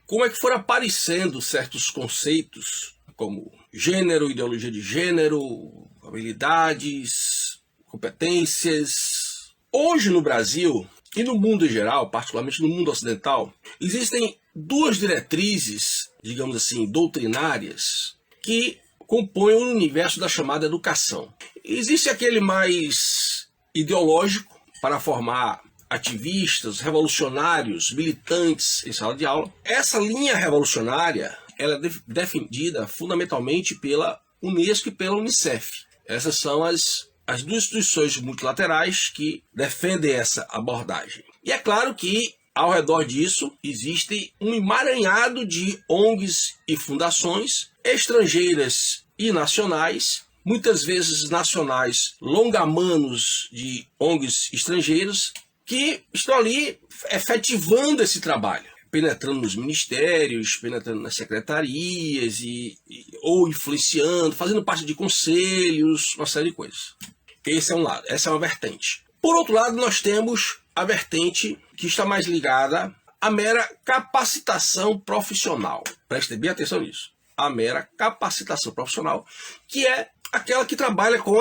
como é que foram aparecendo certos conceitos, como gênero, ideologia de gênero, habilidades, competências. Hoje no Brasil e no mundo em geral, particularmente no mundo ocidental, existem duas diretrizes, digamos assim, doutrinárias, que compõem o universo da chamada educação. Existe aquele mais ideológico, para formar ativistas, revolucionários, militantes em sala de aula. Essa linha revolucionária ela é defendida fundamentalmente pela Unesco e pela Unicef. Essas são as duas instituições multilaterais que defendem essa abordagem. E é claro que, ao redor disso, existe um emaranhado de ONGs e fundações estrangeiras e nacionais, muitas vezes nacionais longamanos de ONGs estrangeiros, que estão ali efetivando esse trabalho, penetrando nos ministérios, penetrando nas secretarias, ou influenciando, fazendo parte de conselhos, uma série de coisas. Esse é um lado, essa é uma vertente. Por outro lado, nós temos a vertente que está mais ligada à mera capacitação profissional. Prestem bem atenção nisso. A mera capacitação profissional, que é aquela que trabalha com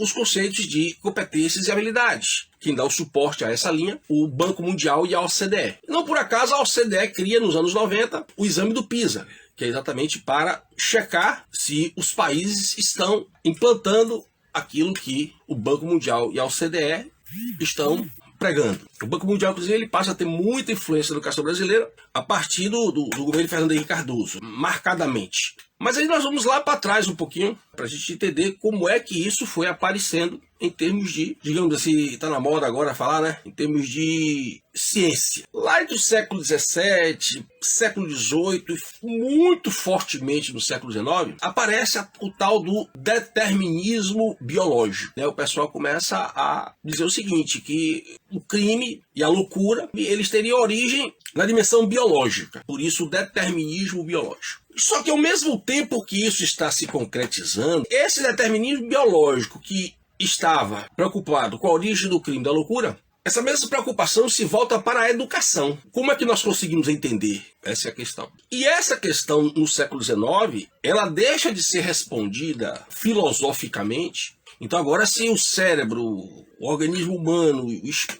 os conceitos de competências e habilidades. Quem dá o suporte a essa linha, o Banco Mundial e a OCDE. Não por acaso a OCDE cria nos anos 90 o exame do PISA, que é exatamente para checar se os países estão implantando aquilo que o Banco Mundial e a OCDE estão pregando. O Banco Mundial, inclusive, ele passa a ter muita influência na educação brasileira a partir do governo Fernando Henrique Cardoso, marcadamente. Mas aí nós vamos lá para trás um pouquinho, para a gente entender como é que isso foi aparecendo em termos de, digamos assim, está na moda agora falar, né? Em termos de ciência. Lá do século XVII, século XVIII, muito fortemente no século XIX, aparece o tal do determinismo biológico. O pessoal começa a dizer o seguinte, que o crime e a loucura, eles teriam origem na dimensão biológica. Por isso o determinismo biológico. Só que ao mesmo tempo que isso está se concretizando, esse determinismo biológico que estava preocupado com a origem do crime e da loucura, essa mesma preocupação se volta para a educação. Como é que nós conseguimos entender? Essa é a questão. E essa questão no século XIX, ela deixa de ser respondida filosoficamente. Então agora se o cérebro, o organismo humano,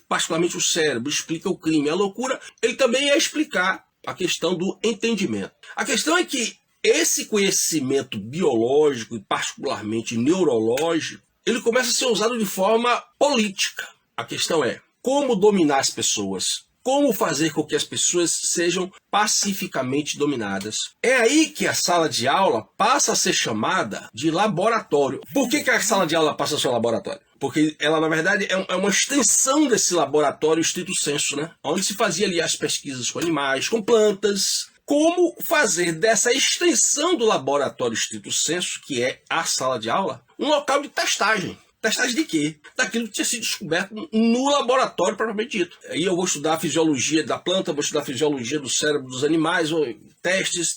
particularmente o cérebro, explica o crime e a loucura, ele também ia explicar a questão do entendimento. A questão é que esse conhecimento biológico e particularmente neurológico, ele começa a ser usado de forma política. A questão é como dominar as pessoas, como fazer com que as pessoas sejam pacificamente dominadas. É aí que a sala de aula passa a ser chamada de laboratório. Por que a sala de aula passa a ser um laboratório? Porque ela, na verdade, é uma extensão desse laboratório stricto sensu, né? Onde se fazia ali as pesquisas com animais, com plantas. Como fazer dessa extensão do laboratório stricto sensu, que é a sala de aula, um local de testagem. Testagem de quê? Daquilo que tinha sido descoberto no laboratório propriamente dito. Aí eu vou estudar a fisiologia da planta, vou estudar a fisiologia do cérebro dos animais, testes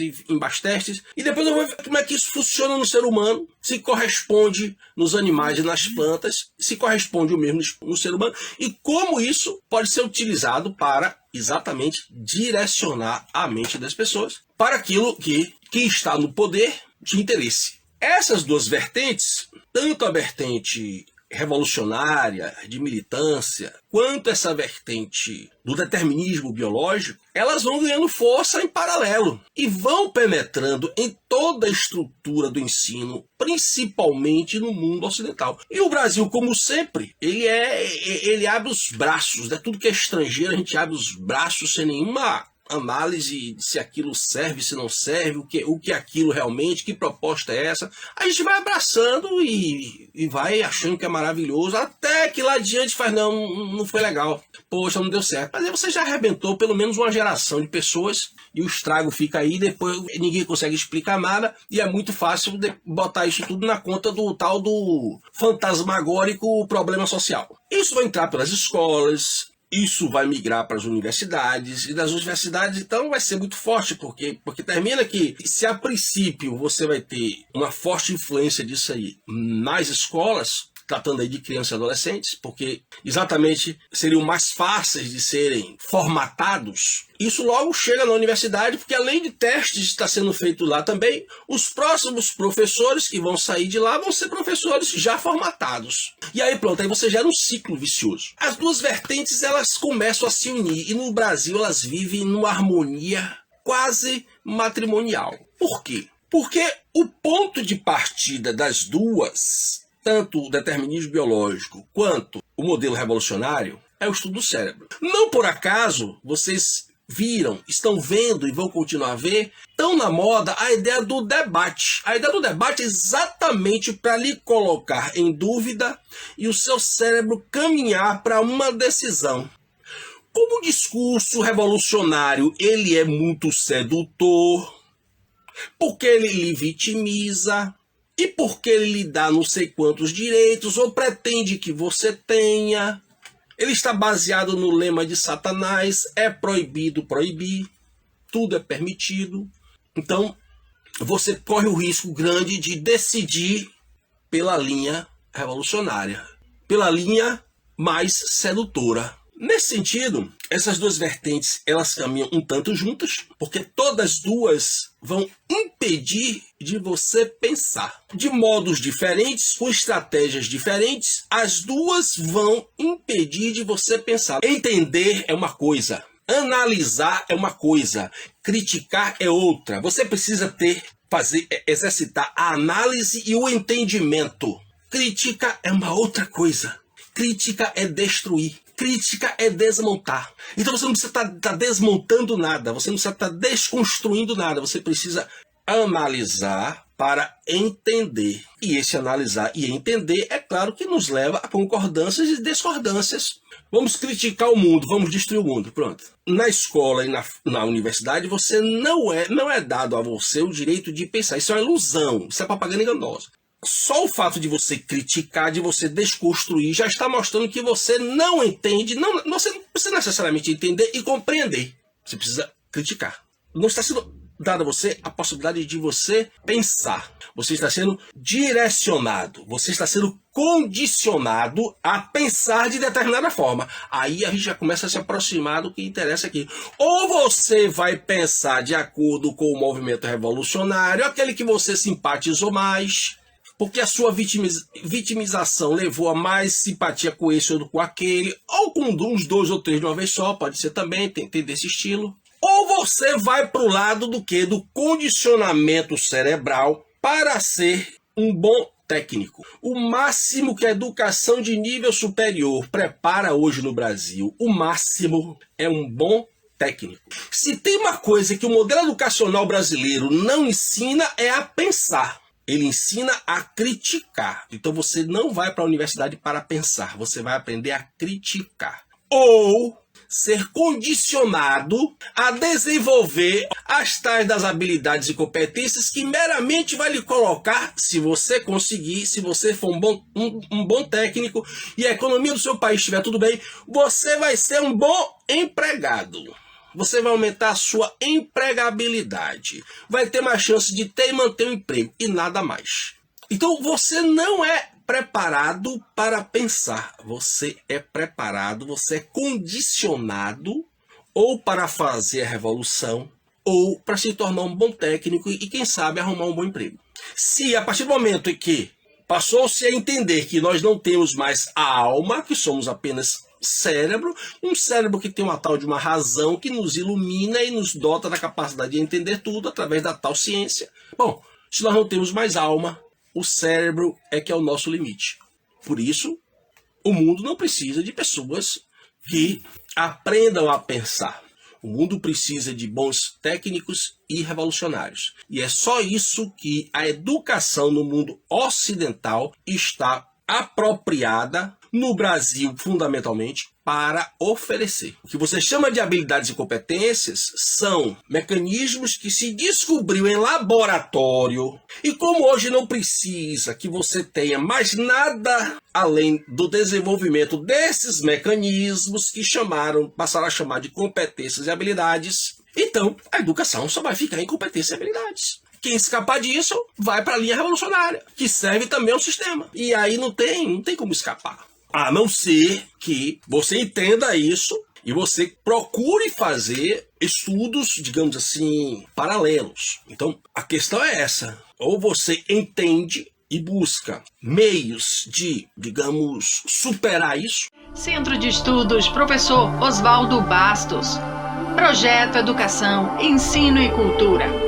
e embaixo testes. E depois eu vou ver como é que isso funciona no ser humano, se corresponde nos animais e nas plantas, se corresponde o mesmo no ser humano, e como isso pode ser utilizado para exatamente direcionar a mente das pessoas para aquilo que quem está no poder de interesse. Essas duas vertentes, tanto a vertente revolucionária, de militância, quanto essa vertente do determinismo biológico, elas vão ganhando força em paralelo e vão penetrando em toda a estrutura do ensino, principalmente no mundo ocidental. E o Brasil, como sempre, ele abre os braços, né? Tudo que é estrangeiro a gente abre os braços sem nenhuma análise de se aquilo serve, se não serve, o que é aquilo realmente, que proposta é essa. A gente vai abraçando e vai achando que é maravilhoso, até que lá adiante faz, não foi legal, poxa, não deu certo. Mas aí você já arrebentou pelo menos uma geração de pessoas e o estrago fica aí, depois ninguém consegue explicar nada e é muito fácil botar isso tudo na conta do tal do fantasmagórico problema social. Isso vai entrar pelas escolas, isso vai migrar para as universidades, e das universidades então vai ser muito forte, porque termina que, se a princípio você vai ter uma forte influência disso aí nas escolas, tratando aí de crianças e adolescentes, porque exatamente seriam mais fáceis de serem formatados. Isso logo chega na universidade, porque além de testes que está sendo feito lá também, os próximos professores que vão sair de lá vão ser professores já formatados. E aí pronto, aí você gera um ciclo vicioso. As duas vertentes, elas começam a se unir, e no Brasil elas vivem numa harmonia quase matrimonial. Por quê? Porque o ponto de partida das duas, tanto o determinismo biológico quanto o modelo revolucionário, é o estudo do cérebro. Não por acaso vocês viram, estão vendo e vão continuar a ver, tão na moda a ideia do debate. A ideia do debate é exatamente para lhe colocar em dúvida e o seu cérebro caminhar para uma decisão. Como o discurso revolucionário ele é muito sedutor, porque ele lhe vitimiza e porque ele lhe dá não sei quantos direitos ou pretende que você tenha. Ele está baseado no lema de Satanás: é proibido proibir, tudo é permitido. Então, você corre o risco grande de decidir pela linha revolucionária, pela linha mais sedutora. Nesse sentido, essas duas vertentes, elas caminham um tanto juntas, porque todas duas vão impedir de você pensar. De modos diferentes, com estratégias diferentes, as duas vão impedir de você pensar. Entender é uma coisa, analisar é uma coisa, criticar é outra. Você precisa exercitar a análise e o entendimento. Crítica é uma outra coisa. Crítica é destruir. Crítica é desmontar. Então você não precisa estar desmontando nada, você não precisa estar desconstruindo nada, você precisa analisar para entender. E esse analisar e entender, é claro que nos leva a concordâncias e discordâncias. Vamos criticar o mundo, vamos destruir o mundo, pronto. Na escola e na universidade, você não é dado a você o direito de pensar. Isso é uma ilusão, isso é propaganda enganosa. Só o fato de você criticar, de você desconstruir, já está mostrando que você não entende. Você não precisa necessariamente entender e compreender. Você precisa criticar. Não está sendo dada a você a possibilidade de você pensar. Você está sendo direcionado. Você está sendo condicionado a pensar de determinada forma. Aí a gente já começa a se aproximar do que interessa aqui. Ou você vai pensar de acordo com o movimento revolucionário, aquele que você simpatizou mais, porque a sua vitimização levou a mais simpatia com esse ou com aquele, ou com uns 2 ou 3 de uma vez só, pode ser também, tem desse estilo. Ou você vai para o lado do quê? Do condicionamento cerebral para ser um bom técnico. O máximo que a educação de nível superior prepara hoje no Brasil, o máximo é um bom técnico. Se tem uma coisa que o modelo educacional brasileiro não ensina, é a pensar. Ele ensina a criticar. Então você não vai para a universidade para pensar, você vai aprender a criticar. Ou ser condicionado a desenvolver as tais das habilidades e competências que meramente vai lhe colocar, se você conseguir, se você for um bom técnico e a economia do seu país estiver tudo bem, você vai ser um bom empregado. Você vai aumentar a sua empregabilidade. Vai ter mais chance de ter e manter um emprego e nada mais. Então você não é preparado para pensar. Você é preparado, você é condicionado ou para fazer a revolução ou para se tornar um bom técnico e quem sabe arrumar um bom emprego. Se a partir do momento em que passou-se a entender que nós não temos mais a alma, que somos apenas cérebro, um cérebro que tem uma tal de uma razão que nos ilumina e nos dota da capacidade de entender tudo através da tal ciência. Bom, se nós não temos mais alma, o cérebro é que é o nosso limite. Por isso, o mundo não precisa de pessoas que aprendam a pensar. O mundo precisa de bons técnicos e revolucionários. E é só isso que a educação no mundo ocidental está apropriada, no Brasil fundamentalmente, para oferecer. O que você chama de habilidades e competências são mecanismos que se descobriu em laboratório e como hoje não precisa que você tenha mais nada além do desenvolvimento desses mecanismos que passaram a chamar de competências e habilidades, então a educação só vai ficar em competências e habilidades. Quem escapar disso vai para a linha revolucionária, que serve também ao sistema. E aí não tem como escapar. A não ser que você entenda isso e você procure fazer estudos, digamos assim, paralelos. Então, a questão é essa. Ou você entende e busca meios de, digamos, superar isso. Centro de Estudos Professor Oswaldo Bastos. Projeto Educação, Ensino e Cultura.